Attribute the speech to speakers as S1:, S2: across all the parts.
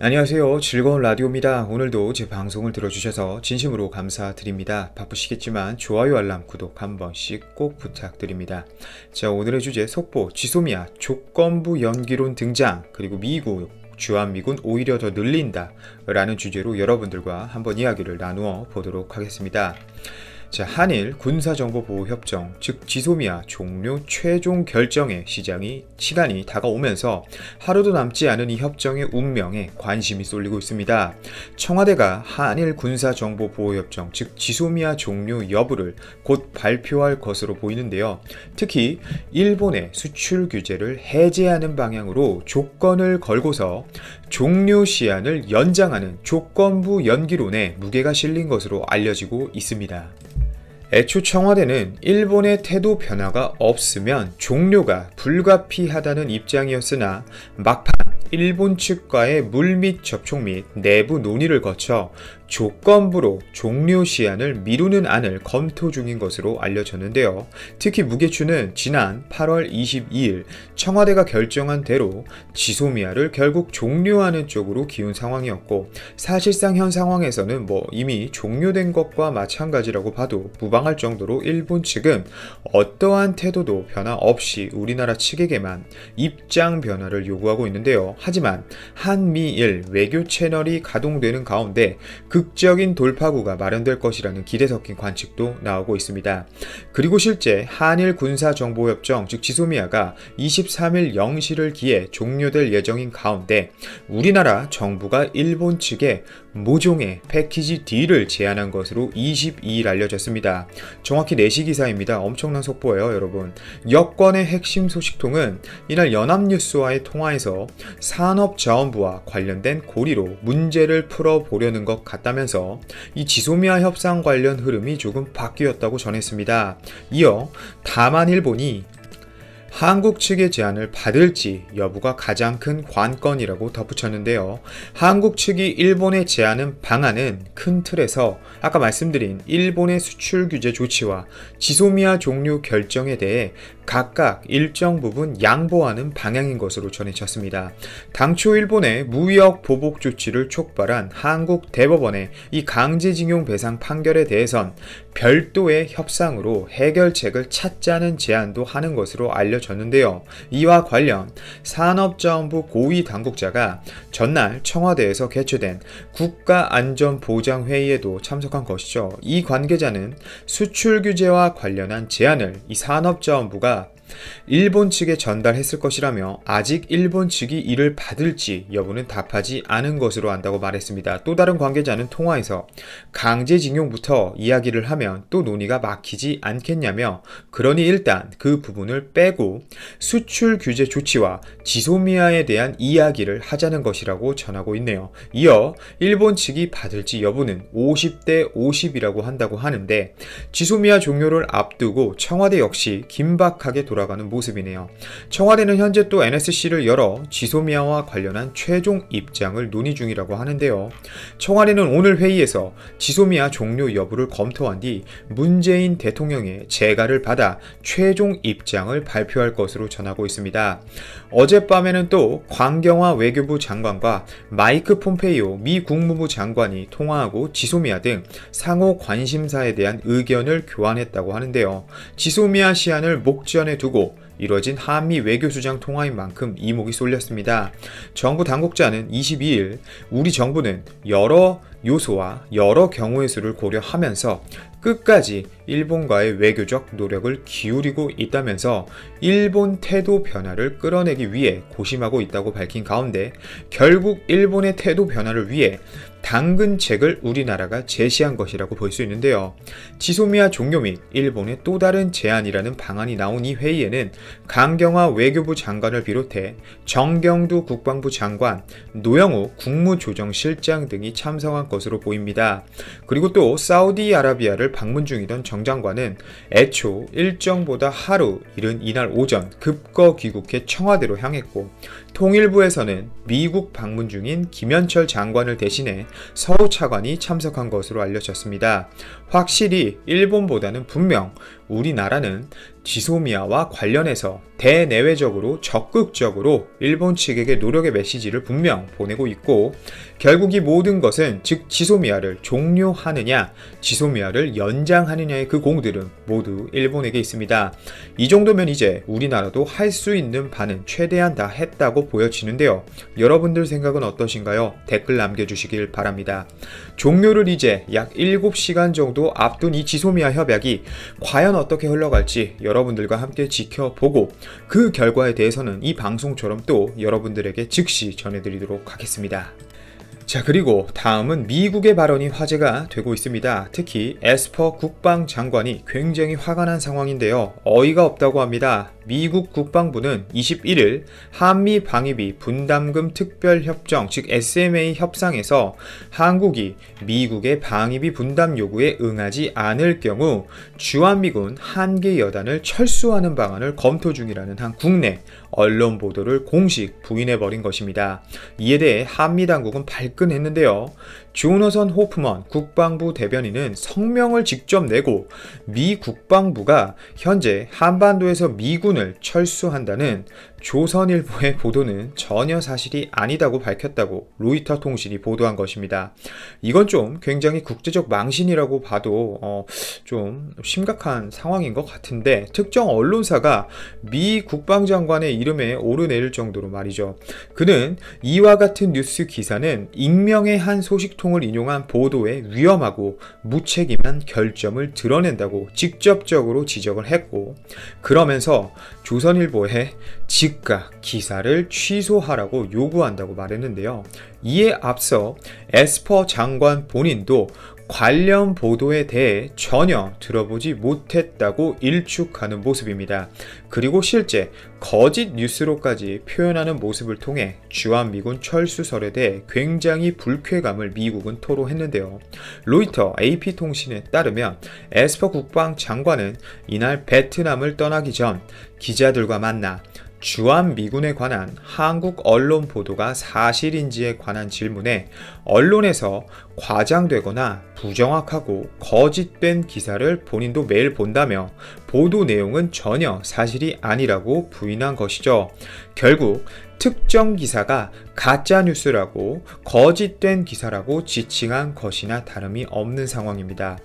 S1: 안녕하세요. 즐거운 라디오입니다. 오늘도 제 방송을 들어주셔서 진심으로 감사드립니다. 바쁘시겠지만 좋아요, 알람, 구독 한 번씩 꼭 부탁드립니다. 자, 오늘의 주제 속보, 지소미아 조건부 연기론 등장, 그리고 미국 주한미군 오히려 더 늘린다 라는 주제로 여러분들과 한번 이야기를 나누어 보도록 하겠습니다. 자, 한일 군사정보보호협정, 즉 지소미아 종료 최종 결정의 시간이 다가오면서 하루도 남지 않은 이 협정의 운명에 관심이 쏠리고 있습니다. 청와대가 한일 군사정보보호협정, 즉 지소미아 종료 여부를 곧 발표할 것으로 보이는데요. 특히 일본의 수출 규제를 해제하는 방향으로 조건을 걸고서 종료 시한을 연장하는 조건부 연기론에 무게가 실린 것으로 알려지고 있습니다. 애초 청와대는 일본의 태도 변화가 없으면 종료가 불가피하다는 입장이었으나 막판 일본 측과의 물밑 접촉 및 내부 논의를 거쳐 조건부로 종료 시한을 미루는 안을 검토 중인 것으로 알려졌는데요. 특히 무게추는 지난 8월 22일 청와대가 결정한 대로 지소미아를 결국 종료하는 쪽으로 기운 상황이었고, 사실상 현 상황에서는 이미 종료된 것과 마찬가지라고 봐도 무방할 정도로 일본 측은 어떠한 태도도 변화 없이 우리나라 측에게만 입장 변화를 요구하고 있는데요. 하지만 한미일 외교 채널이 가동되는 가운데 극적인 돌파구가 마련될 것이라는 기대 섞인 관측도 나오고 있습니다. 그리고 실제 한일 군사정보협정, 즉 지소미아가 23일 0시를 기해 종료될 예정인 가운데 우리나라 정부가 일본 측에 모종의 패키지 D를 제안한 것으로 22일 알려졌습니다. 정확히 4시 기사입니다. 엄청난 속보예요, 여러분. 여권의 핵심 소식통은 이날 연합뉴스와의 통화에서 산업자원부와 관련된 고리로 문제를 풀어보려는 것 같다면서 이 지소미아 협상 관련 흐름이 조금 바뀌었다고 전했습니다. 이어 다만 일본이 한국 측의 제안을 받을지 여부가 가장 큰 관건이라고 덧붙였는데요. 한국 측이 일본에 제안한 방안은 큰 틀에서 아까 말씀드린 일본의 수출 규제 조치와 지소미아 종료 결정에 대해 각각 일정 부분 양보하는 방향인 것으로 전해졌습니다. 당초 일본의 무역 보복 조치를 촉발한 한국 대법원의 이 강제징용 배상 판결에 대해선 별도의 협상으로 해결책을 찾자는 제안도 하는 것으로 알려졌는데요. 이와 관련 산업자원부 고위 당국자가 전날 청와대에서 개최된 국가안전보장회의에도 참석한 것이죠. 이 관계자는 수출 규제와 관련한 제안을 이 산업자원부가 일본 측에 전달했을 것이라며 아직 일본 측이 이를 받을지 여부는 답하지 않은 것으로 안다고 말했습니다. 또 다른 관계자는 통화에서 강제징용부터 이야기를 하면 또 논의가 막히지 않겠냐며, 그러니 일단 그 부분을 빼고 수출 규제 조치와 지소미아에 대한 이야기를 하자는 것이라고 전하고 있네요. 이어 일본 측이 받을지 여부는 50대 50이라고 한다고 하는데, 지소미아 종료를 앞두고 청와대 역시 긴박하게 돌아가는 모습이네요. 청와대는 현재 또 NSC를 열어 지소미아와 관련한 최종 입장을 논의 중이라고 하는데요. 청와대는 오늘 회의에서 지소미아 종료 여부를 검토한 뒤 문재인 대통령의 재가를 받아 최종 입장을 발표할 것으로 전하고 있습니다. 어젯밤에는 또 광경화 외교부 장관과 마이크 폼페이오 미 국무부 장관이 통화하고 지소미아 등 상호 관심사에 대한 의견을 교환했다고 하는데요. 지소미아 시한을 목전에 두고 이뤄진 한미 외교수장 통화인 만큼 이목이 쏠렸습니다. 정부 당국자는 22일 우리 정부는 여러 요소와 여러 경우의 수를 고려하면서 끝까지 일본과의 외교적 노력을 기울이고 있다면서 일본 태도 변화를 끌어내기 위해 고심하고 있다고 밝힌 가운데, 결국 일본의 태도 변화를 위해 당근책을 우리나라가 제시한 것이라고 볼 수 있는데요. 지소미아 종료 및 일본의 또 다른 제안이라는 방안이 나온 이 회의에는 강경화 외교부 장관을 비롯해 정경두 국방부 장관, 노영욱 국무조정실장 등이 참석한 것으로 보입니다. 그리고 또 사우디아라비아를 방문 중이던 정 장관은 애초 일정보다 하루 이른 이날 오전 급거 귀국해 청와대로 향했고, 통일부에서는 미국 방문 중인 김현철 장관을 대신해 서우 차관이 참석한 것으로 알려졌습니다. 확실히 일본보다는 분명 우리나라는 지소미아와 관련해서 대내외적으로 적극적으로 일본 측에게 노력의 메시지를 분명 보내고 있고, 결국 이 모든 것은 즉 지소미아를 종료하느냐 지소미아를 연장하느냐의 그 공들은 모두 일본에게 있습니다. 이 정도면 이제 우리나라도 할 수 있는 바는 최대한 다 했다고 보여지는데요. 여러분들 생각은 어떠신가요? 댓글 남겨주시길 바랍니다. 종료를 이제 약 7시간 정도 앞둔 이 지소미아 협약이 과연 어떻게 흘러갈지 여러분들과 함께 지켜보고, 그 결과에 대해서는 이 방송처럼 또 여러분들에게 즉시 전해드리도록 하겠습니다. 자, 그리고 다음은 미국의 발언이 화제가 되고 있습니다. 특히 에스퍼 국방장관이 굉장히 화가 난 상황인데요. 어이가 없다고 합니다. 미국 국방부는 21일 한미 방위비 분담금 특별협정 즉 SMA 협상에서 한국이 미국의 방위비 분담 요구에 응하지 않을 경우 주한미군 한개 여단을 철수하는 방안을 검토 중이라는 한 국내 언론 보도를 공식 부인해버린 것입니다. 이에 대해 한미 당국은 발끈했는데요. 조너선 호프먼 국방부 대변인은 성명을 직접 내고 미 국방부가 현재 한반도에서 미군을 철수한다는 조선일보의 보도는 전혀 사실이 아니다고 밝혔다고 로이터 통신이 보도한 것입니다. 이건 좀 굉장히 국제적 망신이라고 봐도 좀 심각한 상황인 것 같은데, 특정 언론사가 미 국방장관의 이름에 오르내릴 정도로 말이죠. 그는 이와 같은 뉴스 기사는 익명의 한 소식통을 인용한 보도에 위험하고 무책임한 결점을 드러낸다고 직접적으로 지적을 했고, 그러면서 조선일보에 즉각 기사를 취소하라고 요구한다고 말했는데요. 이에 앞서 에스퍼 장관 본인도 관련 보도에 대해 전혀 들어보지 못했다고 일축하는 모습입니다. 그리고 실제 거짓 뉴스로까지 표현하는 모습을 통해 주한미군 철수설에 대해 굉장히 불쾌감을 미국은 토로했는데요. 로이터 AP통신에 따르면 에스퍼 국방장관은 이날 베트남을 떠나기 전 기자들과 만나 주한미군에 관한 한국 언론 보도가 사실인지에 관한 질문에 언론에서 과장되거나 부정확하고 거짓된 기사를 본인도 매일 본다며 보도 내용은 전혀 사실이 아니라고 부인한 것이죠. 결국 특정 기사가 가짜뉴스라고 거짓된 기사라고 지칭한 것이나 다름이 없는 상황입니다.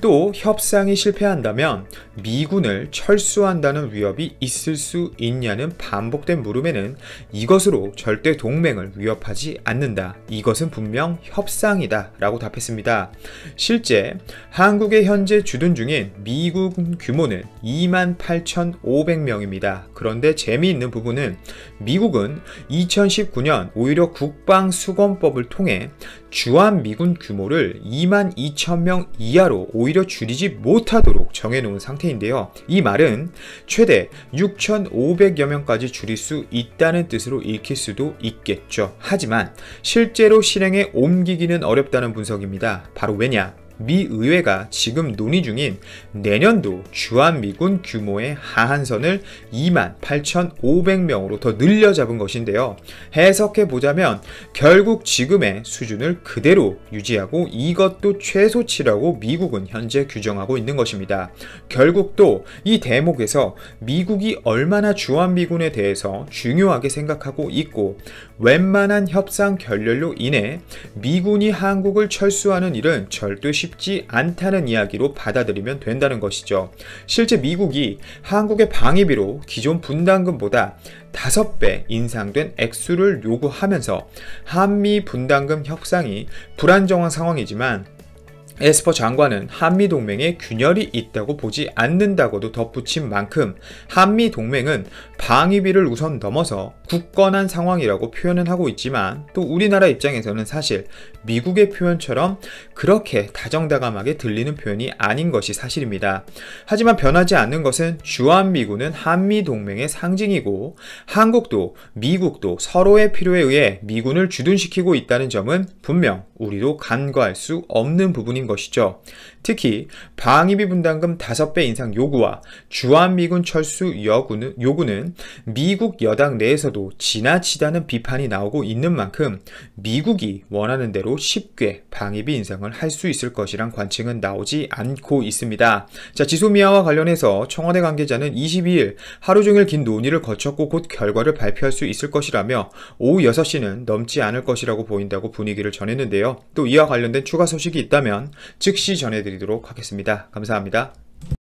S1: 또 협상이 실패한다면 미군을 철수한다는 위협이 있을 수 있냐는 반복된 물음에는 이것으로 절대 동맹을 위협하지 않는다. 이것은 분명 협상이다 라고 답했습니다. 실제 한국의 현재 주둔 중인 미군 규모는 28,500명입니다. 그런데 재미있는 부분은 미국은 2019년 오히려 국방수권법을 통해 주한미군 규모를 22,000명 이하로 오히려 줄이지 못하도록 정해놓은 상태인데요. 이 말은 최대 6,500여 명까지 줄일 수 있다는 뜻으로 읽힐 수도 있겠죠. 하지만 실제로 실행에 옮기기는 어렵다는 분석입니다. 바로 왜냐? 미 의회가 지금 논의 중인 내년도 주한미군 규모의 하한선을 28,500명으로 더 늘려 잡은 것인데요. 해석해보자면 결국 지금의 수준을 그대로 유지하고 이것도 최소치라고 미국은 현재 규정하고 있는 것입니다. 결국 또 이 대목에서 미국이 얼마나 주한미군에 대해서 중요하게 생각하고 있고 웬만한 협상 결렬로 인해 미군이 한국을 철수하는 일은 절대 쉽지 않다는 이야기로 받아들이면 된다는 것이죠. 실제 미국이 한국의 방위비로 기존 분담금보다 5배 인상된 액수를 요구하면서 한미 분담금 협상이 불안정한 상황이지만 에스퍼 장관은 한미동맹에 균열이 있다고 보지 않는다고도 덧붙인 만큼 한미동맹은 방위비를 우선 넘어서 굳건한 상황이라고 표현은 하고 있지만 또 우리나라 입장에서는 사실 미국의 표현처럼 그렇게 다정다감하게 들리는 표현이 아닌 것이 사실입니다. 하지만 변하지 않는 것은 주한미군은 한미동맹의 상징이고 한국도 미국도 서로의 필요에 의해 미군을 주둔시키고 있다는 점은 분명 우리도 간과할 수 없는 부분인 것이죠. 특히 방위비 분담금 5배 인상 요구와 주한미군 철수 요구는 미국 여당 내에서도 지나치다는 비판이 나오고 있는 만큼 미국이 원하는 대로 쉽게 방위비 인상을 할 수 있을 것이란 관측은 나오지 않고 있습니다. 자, 지소미아와 관련해서 청와대 관계자는 22일 하루 종일 긴 논의를 거쳤고 곧 결과를 발표할 수 있을 것이라며 오후 6시는 넘지 않을 것이라고 보인다고 분위기를 전했는데요. 또 이와 관련된 추가 소식이 있다면 즉시 전해드리도록 하겠습니다. 감사합니다.